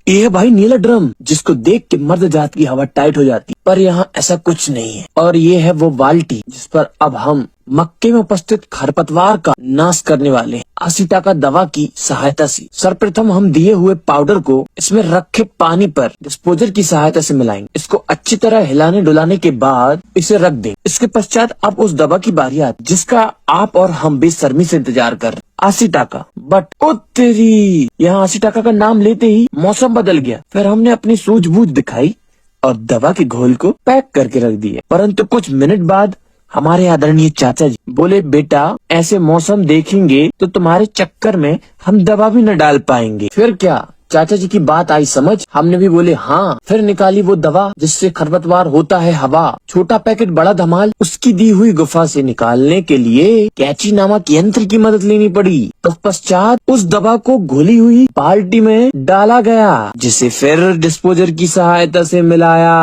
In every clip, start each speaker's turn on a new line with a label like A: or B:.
A: ये है भाई नीला ड्रम, जिसको देख के मर्द जात की हवा टाइट हो जाती, पर यहाँ ऐसा कुछ नहीं है। और ये है वो बाल्टी जिस पर अब हम मक्के में उपस्थित खरपतवार का नाश करने वाले आसिटाका दवा की सहायता से सर्वप्रथम हम दिए हुए पाउडर को इसमें रखे पानी पर डिस्पोजर की सहायता से मिलाएंगे। इसको अच्छी तरह हिलाने डुलाने के बाद इसे रख दें। इसके पश्चात अब उस दवा की बारी आती जिसका आप और हम बेशर्मी से इंतजार कर रहे, आसिटाका। बट ओ तेरी, यहाँ आसिटाका का नाम लेते ही मौसम बदल गया। फिर हमने अपनी सूझबूझ दिखाई और दवा के घोल को पैक करके रख दिया। परंतु कुछ मिनट बाद हमारे आदरणीय चाचा जी बोले, बेटा ऐसे मौसम देखेंगे तो तुम्हारे चक्कर में हम दवा भी न डाल पाएंगे। फिर क्या चाचा जी की बात आई समझ, हमने भी बोले हाँ। फिर निकाली वो दवा जिससे खरपतवार होता है हवा, छोटा पैकेट बड़ा धमाल। उसकी दी हुई गुफा से निकालने के लिए कैंची नामक यंत्र की मदद लेनी पड़ी। तत्पश्चात उस दवा को घुली हुई बाल्टी में डाला गया, जिसे फिर डिस्पोजर की सहायता से मिलाया।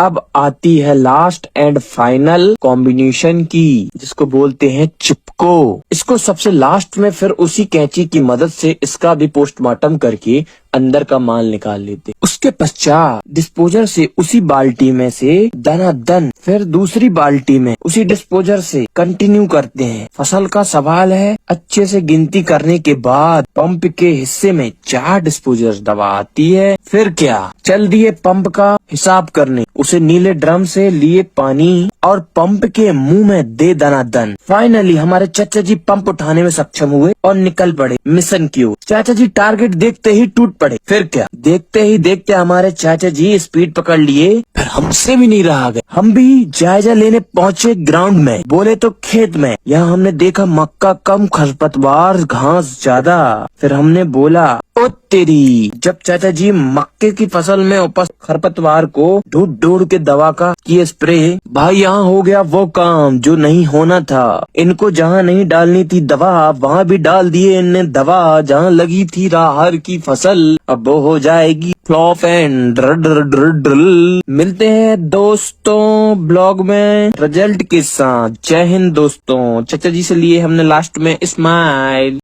A: अब आती है लास्ट एंड फाइनल कॉम्बिनेशन की, जिसको बोलते हैं चिपको। इसको सबसे लास्ट में फिर उसी कैंची की मदद से इसका भी पोस्टमार्टम करके अंदर का माल निकाल लेते। उसके पश्चात डिस्पोजर से उसी बाल्टी में से दनादन फिर दूसरी बाल्टी में उसी डिस्पोजर से कंटिन्यू करते हैं। फसल का सवाल है, अच्छे से गिनती करने के बाद पंप के हिस्से में 4 डिस्पोजर दवा आती है। फिर क्या, चल दिए पंप का हिसाब करने। उसे नीले ड्रम से लिए पानी और पंप के मुंह में दे दनादन। फाइनली हमारे चाचा जी पंप उठाने में सक्षम हुए और निकल पड़े मिशन की ओर। चाचा जी टारगेट देखते ही टूट पड़े। फिर क्या, देखते ही देखते हमारे चाचा जी स्पीड पकड़ लिए। फिर हमसे भी नहीं रहा गया, हम भी जायजा लेने पहुँचे ग्राउंड में, बोले तो खेत में। यहाँ हमने देखा मक्का कम, खरपतवार घास ज्यादा। फिर हमने बोला, ओ तेरी। जब चाचा जी मक्के की फसल में उपस्थित खरपतवार को ढूंढ ढूंढ के दवा का किए स्प्रे, भाई यहाँ हो गया वो काम जो नहीं होना था। इनको जहाँ नहीं डालनी थी दवा, वहाँ भी डाल दिए इनने दवा। जहाँ लगी थी राहर की फसल, अब वो हो जाएगी फ्लॉप एंड ड्रिल। मिलते हैं दोस्तों ब्लॉग में रिजल्ट के साथ। जय हिंद दोस्तों। चाचा जी से लिए हमने लास्ट में स्माइल।